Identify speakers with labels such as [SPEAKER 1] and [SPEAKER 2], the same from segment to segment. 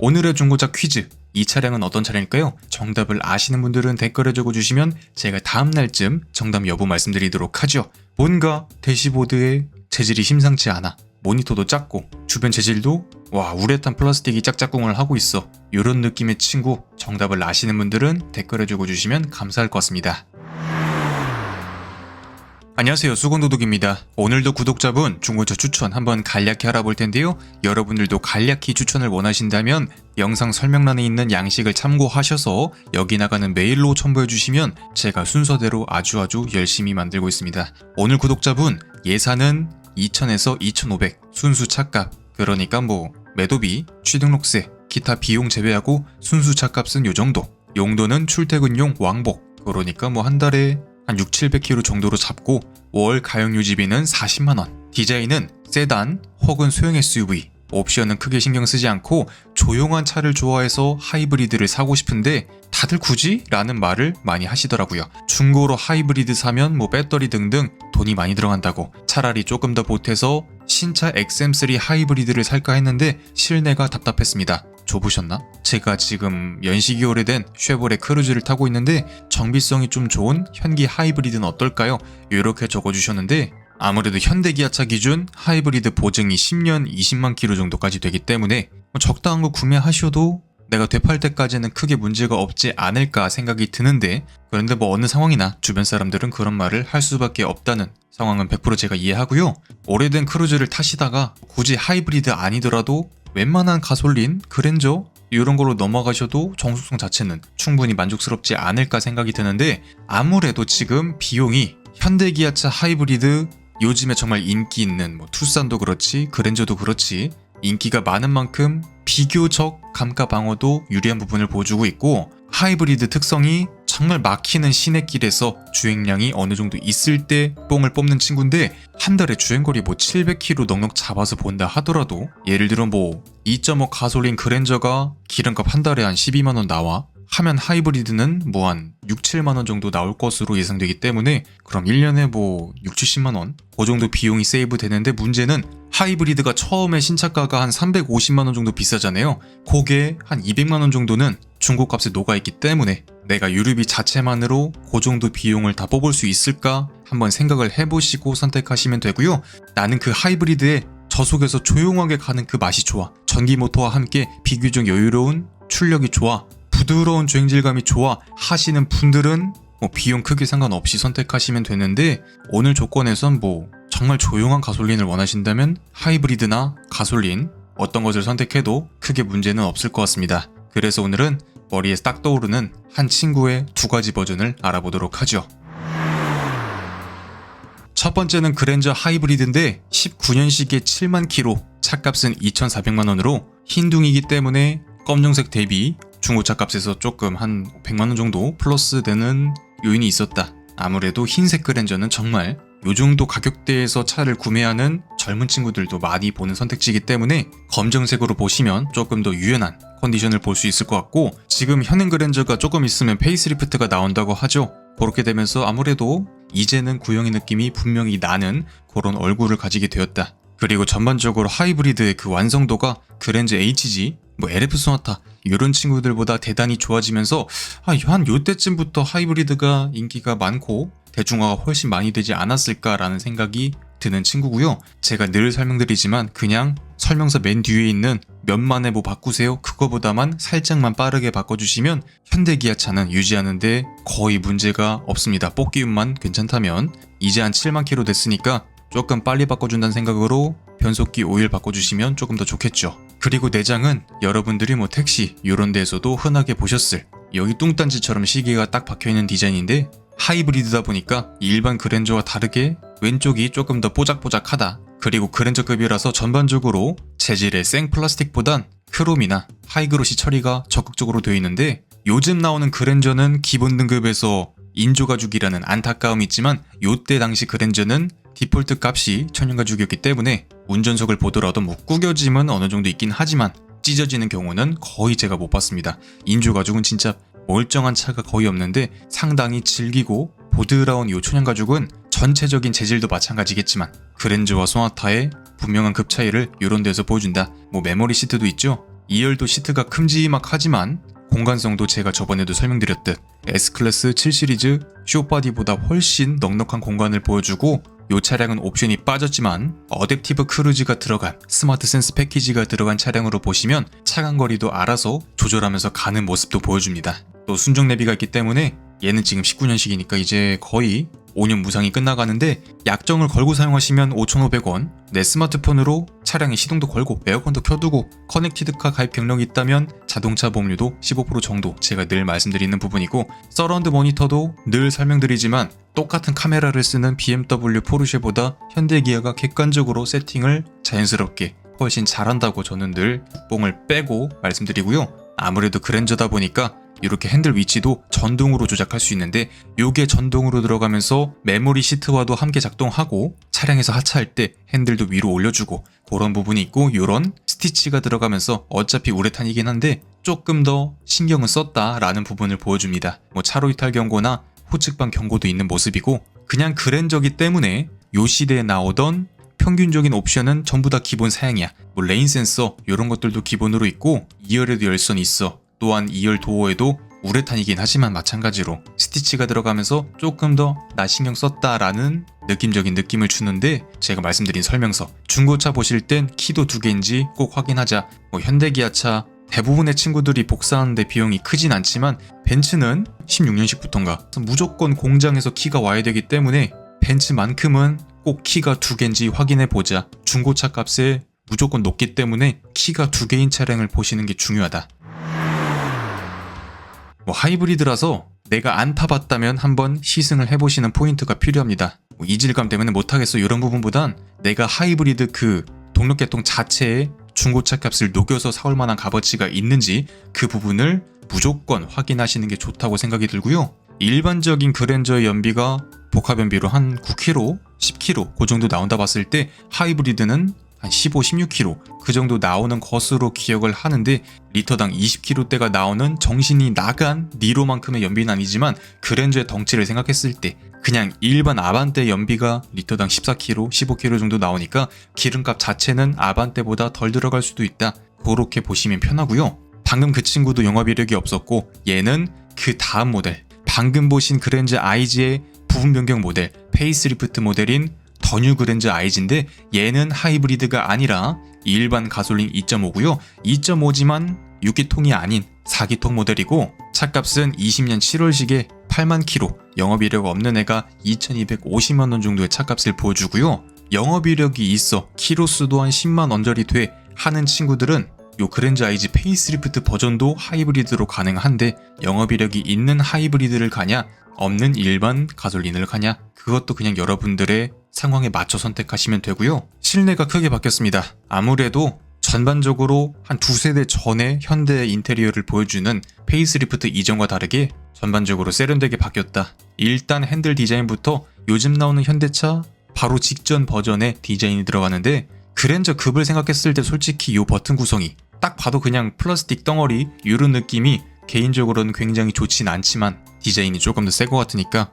[SPEAKER 1] 오늘의 중고차 퀴즈, 이 차량은 어떤 차량일까요? 정답을 아시는 분들은 댓글에 적어주시면 제가 다음 날쯤 정답 여부 말씀드리도록 하죠. 뭔가 대시보드의 재질이 심상치 않아. 모니터도 작고 주변 재질도 우레탄 플라스틱이 짝짝꿍을 하고 있어. 이런 느낌의 친구, 정답을 아시는 분들은 댓글에 적어주시면 감사할 것 같습니다. 안녕하세요, 수건도둑입니다. 오늘도 구독자분 중고차 추천 한번 간략히 알아볼 텐데요. 여러분들도 간략히 추천을 원하신다면 영상 설명란에 있는 양식을 참고하셔서 여기 나가는 메일로 첨부해주시면 제가 순서대로 아주 열심히 만들고 있습니다. 오늘 구독자분 예산은 2000에서 2500 순수 차값, 그러니까 매도비, 취등록세, 기타 비용 제외하고 순수 차값은 요정도. 용도는 출퇴근용 왕복, 그러니까 한 달에 한 600-700km 정도로 잡고 월 가용 유지비는 40만원. 디자인은 세단 혹은 소형 SUV. 옵션은 크게 신경 쓰지 않고 조용한 차를 좋아해서 하이브리드를 사고 싶은데 다들 굳이? 라는 말을 많이 하시더라고요. 중고로 하이브리드 사면 배터리 등등 돈이 많이 들어간다고. 차라리 조금 더 보태서 신차 XM3 하이브리드를 살까 했는데 실내가 답답했습니다. 좁으셨나? 제가 지금 연식이 오래된 쉐보레 크루즈를 타고 있는데 정비성이 좀 좋은 현기 하이브리드는 어떨까요? 이렇게 적어주셨는데 아무래도 현대기아차 기준 하이브리드 보증이 10년 20만 킬로 정도까지 되기 때문에 적당한 거 구매하셔도 내가 되팔 때까지는 크게 문제가 없지 않을까 생각이 드는데, 그런데 어느 상황이나 주변 사람들은 그런 말을 할 수밖에 없다는 상황은 100% 제가 이해하고요. 오래된 크루즈를 타시다가 굳이 하이브리드 아니더라도 웬만한 가솔린, 그랜저 이런 걸로 넘어가셔도 정숙성 자체는 충분히 만족스럽지 않을까 생각이 드는데, 아무래도 지금 비용이 현대기아차 하이브리드 요즘에 정말 인기 있는 투싼도 그렇지 그랜저도 그렇지 인기가 많은 만큼 비교적 감가 방어도 유리한 부분을 보여주고 있고, 하이브리드 특성이 정말 막히는 시내길에서 주행량이 어느 정도 있을 때 뽕을 뽑는 친구인데, 한 달에 주행거리 700km 넉넉 잡아서 본다 하더라도 예를 들어 2.5 가솔린 그랜저가 기름값 한 달에 한 12만원 나와 하면 하이브리드는 한 6, 7만원 정도 나올 것으로 예상되기 때문에 그럼 1년에 6, 70만원 그 정도 비용이 세이브 되는데, 문제는 하이브리드가 처음에 신차가가 한 350만원 정도 비싸잖아요. 그게 한 200만원 정도는 중고값에 녹아있기 때문에 내가 유류비 자체만으로 그 정도 비용을 다 뽑을 수 있을까 한번 생각을 해보시고 선택하시면 되고요. 나는 그 하이브리드에 저속에서 조용하게 가는 그 맛이 좋아. 전기 모터와 함께 비교적 여유로운 출력이 좋아. 부드러운 주행질감이 좋아 하시는 분들은 비용 크게 상관없이 선택하시면 되는데, 오늘 조건에선 정말 조용한 가솔린을 원하신다면 하이브리드나 가솔린 어떤 것을 선택해도 크게 문제는 없을 것 같습니다. 그래서 오늘은 머리에 딱 떠오르는 한 친구의 두 가지 버전을 알아보도록 하죠. 첫 번째는 그랜저 하이브리드인데 19년식에 7만 킬로, 차값은 2,400만원으로 흰둥이기 때문에 검정색 대비 중고차 값에서 조금 한 100만원 정도 플러스 되는 요인이 있었다. 아무래도 흰색 그랜저는 정말 요 정도 가격대에서 차를 구매하는 젊은 친구들도 많이 보는 선택지이기 때문에 검정색으로 보시면 조금 더 유연한 컨디션을 볼 수 있을 것 같고, 지금 현행 그랜저가 조금 있으면 페이스리프트가 나온다고 하죠. 그렇게 되면서 아무래도 이제는 구형의 느낌이 분명히 나는 그런 얼굴을 가지게 되었다. 그리고 전반적으로 하이브리드의 그 완성도가 그랜저 HG, LF 소나타 이런 친구들보다 대단히 좋아지면서 한 요때쯤부터 하이브리드가 인기가 많고 대중화가 훨씬 많이 되지 않았을까라는 생각이 드는 친구고요. 제가 늘 설명드리지만 그냥 설명서 맨 뒤에 있는 몇만에 바꾸세요 그거보다만 살짝만 빠르게 바꿔주시면 현대기아차는 유지하는데 거의 문제가 없습니다. 뽑기운만 괜찮다면. 이제 한 7만 킬로 됐으니까 조금 빨리 바꿔준다는 생각으로 변속기 오일 바꿔주시면 조금 더 좋겠죠. 그리고 내장은 여러분들이 택시 이런 데에서도 흔하게 보셨을 여기 뚱딴지처럼 시계가 딱 박혀있는 디자인인데, 하이브리드다 보니까 일반 그랜저와 다르게 왼쪽이 조금 더 뽀짝뽀짝하다. 그리고 그랜저급이라서 전반적으로 재질의 생 플라스틱보단 크롬이나 하이그로시 처리가 적극적으로 되어 있는데, 요즘 나오는 그랜저는 기본 등급에서 인조가죽이라는 안타까움이 있지만 요때 당시 그랜저는 디폴트 값이 천연가죽이었기 때문에 운전석을 보더라도 구겨짐은 어느 정도 있긴 하지만 찢어지는 경우는 거의 제가 못 봤습니다. 인조가죽은 진짜 멀쩡한 차가 거의 없는데 상당히 질기고 보드라운 이 천연가죽은 전체적인 재질도 마찬가지겠지만 그랜저와 소나타의 분명한 급 차이를 이런 데서 보여준다. 메모리 시트도 있죠. 2열도 시트가 큼지막하지만 공간성도 제가 저번에도 설명드렸듯 S클래스 7시리즈 쇼바디보다 훨씬 넉넉한 공간을 보여주고 이 차량은 옵션이 빠졌지만 어댑티브 크루즈가 들어간 스마트 센스 패키지가 들어간 차량으로 보시면 차간거리도 알아서 조절하면서 가는 모습도 보여줍니다. 또 순정 내비가 있기 때문에 얘는 지금 19년식이니까 이제 거의 5년 무상이 끝나가는데 약정을 걸고 사용하시면 5,500원, 내 스마트폰으로 차량에 시동도 걸고 에어컨도 켜두고 커넥티드카 가입 경력이 있다면 자동차 보험료도 15% 정도 제가 늘 말씀드리는 부분이고, 서라운드 모니터도 늘 설명드리지만 똑같은 카메라를 쓰는 BMW, 포르쉐보다 현대기아가 객관적으로 세팅을 자연스럽게 훨씬 잘한다고 저는 늘 뽕을 빼고 말씀드리고요. 아무래도 그랜저다 보니까 이렇게 핸들 위치도 전동으로 조작할 수 있는데 요게 전동으로 들어가면서 메모리 시트와도 함께 작동하고 차량에서 하차할 때 핸들도 위로 올려주고 그런 부분이 있고, 요런 스티치가 들어가면서 어차피 우레탄이긴 한데 조금 더 신경을 썼다라는 부분을 보여줍니다. 뭐 차로 이탈 경고나 후측방 경고도 있는 모습이고, 그냥 그랜저기 때문에 요 시대에 나오던 평균적인 옵션은 전부 다 기본 사양이야. 뭐 레인 센서 이런 것들도 기본으로 있고 2열에도 열선이 있어. 또한 2열 도어에도 우레탄이긴 하지만 마찬가지로 스티치가 들어가면서 조금 더 나 신경 썼다라는 느낌적인 느낌을 주는데, 제가 말씀드린 설명서 중고차 보실 땐 키도 2개인지 꼭 확인하자. 뭐 현대기아차 대부분의 친구들이 복사하는데 비용이 크진 않지만 벤츠는 16년식부터인가 무조건 공장에서 키가 와야 되기 때문에 벤츠만큼은 꼭 키가 2개인지 확인해보자. 중고차 값에 무조건 높기 때문에 키가 2개인 차량을 보시는 게 중요하다. 뭐 하이브리드라서 내가 안 타봤다면 한번 시승을 해보시는 포인트가 필요합니다. 뭐 이질감 때문에 못하겠어 이런 부분보단 내가 하이브리드 그 동력계통 자체에 중고차 값을 녹여서 사올 만한 값어치가 있는지 그 부분을 무조건 확인하시는 게 좋다고 생각이 들고요. 일반적인 그랜저의 연비가 복합연비로 한 9km, 10km 그 정도 나온다 봤을 때 하이브리드는 한 15, 16km 그 정도 나오는 것으로 기억을 하는데, 리터당 20km대가 나오는 정신이 나간 니로만큼의 연비는 아니지만 그랜저의 덩치를 생각했을 때 그냥 일반 아반떼 연비가 리터당 14km, 15km 정도 나오니까 기름값 자체는 아반떼보다 덜 들어갈 수도 있다. 그렇게 보시면 편하고요. 방금 그 친구도 영업이력이 없었고 얘는 그 다음 모델, 방금 보신 그랜저 IG의 부분 변경 모델, 페이스리프트 모델인 더 뉴 그랜저 IG인데 얘는 하이브리드가 아니라 일반 가솔린 2.5고요. 2.5지만 6기통이 아닌 4기통 모델이고 차값은 20년 7월식에 8만 킬로, 영업이력 없는 애가 2,250만원 정도의 차값을 보여주고요. 영업이력이 있어 키로수도 한 10만 언저리 돼 하는 친구들은 요 그랜저 IG 페이스리프트 버전도 하이브리드로 가능한데, 영업이력이 있는 하이브리드를 가냐 없는 일반 가솔린을 가냐 그것도 그냥 여러분들의 상황에 맞춰 선택하시면 되고요. 실내가 크게 바뀌었습니다. 아무래도 전반적으로 한 2세대 전에 현대의 인테리어를 보여주는 페이스리프트 이전과 다르게 전반적으로 세련되게 바뀌었다. 일단 핸들 디자인부터 요즘 나오는 현대차 바로 직전 버전의 디자인이 들어가는데, 그랜저 급을 생각했을 때 솔직히 요 버튼 구성이 딱 봐도 그냥 플라스틱 덩어리 이런 느낌이 개인적으로는 굉장히 좋진 않지만 디자인이 조금 더 새 것 같으니까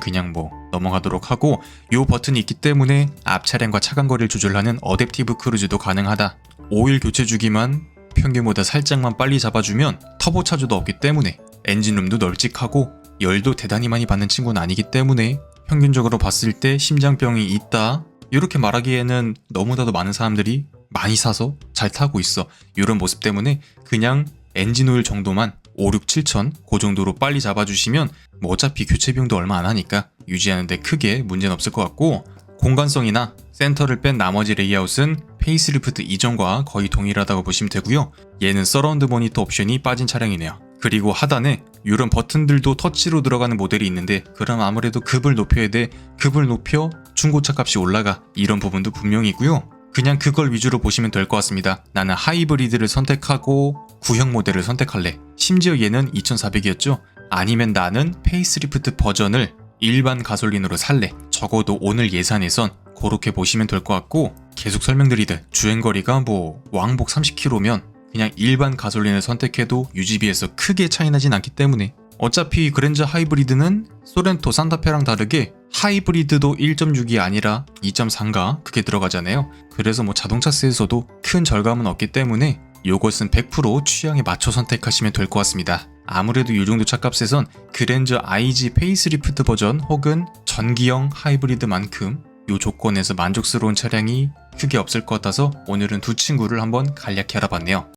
[SPEAKER 1] 그냥 뭐 넘어가도록 하고, 요 버튼이 있기 때문에 앞 차량과 차간거리를 조절하는 어댑티브 크루즈도 가능하다. 오일 교체 주기만 평균보다 살짝만 빨리 잡아주면 터보 차주도 없기 때문에 엔진룸도 널찍하고 열도 대단히 많이 받는 친구는 아니기 때문에 평균적으로 봤을 때 심장병이 있다 이렇게 말하기에는 너무나도 많은 사람들이 많이 사서 잘 타고 있어. 이런 모습 때문에 그냥 엔진 오일 정도만 5, 6, 7천 그 정도로 빨리 잡아주시면 뭐 어차피 교체 비용도 얼마 안 하니까 유지하는데 크게 문제는 없을 것 같고, 공간성이나 센터를 뺀 나머지 레이아웃은 페이스리프트 이전과 거의 동일하다고 보시면 되고요. 얘는 서라운드 모니터 옵션이 빠진 차량이네요. 그리고 하단에 이런 버튼들도 터치로 들어가는 모델이 있는데 그럼 아무래도 급을 높여야 돼. 급을 높여 중고차 값이 올라가. 이런 부분도 분명히 있고요. 그냥 그걸 위주로 보시면 될 것 같습니다. 나는 하이브리드를 선택하고 구형 모델을 선택할래. 심지어 얘는 2400이었죠? 아니면 나는 페이스리프트 버전을 일반 가솔린으로 살래. 적어도 오늘 예산에선 그렇게 보시면 될 것 같고, 계속 설명드리듯 주행거리가 뭐 왕복 30km면 그냥 일반 가솔린을 선택해도 유지비에서 크게 차이 나진 않기 때문에, 어차피 그랜저 하이브리드는 소렌토 산타페랑 다르게 하이브리드도 1.6이 아니라 2.3가 그게 들어가잖아요. 그래서 뭐 자동차세에서도 큰 절감은 없기 때문에 요것은 100% 취향에 맞춰 선택하시면 될 것 같습니다. 아무래도 이 정도 차값에선 그랜저 IG 페이스리프트 버전 혹은 전기형 하이브리드만큼 이 조건에서 만족스러운 차량이 크게 없을 것 같아서 오늘은 두 친구를 한번 간략히 알아봤네요.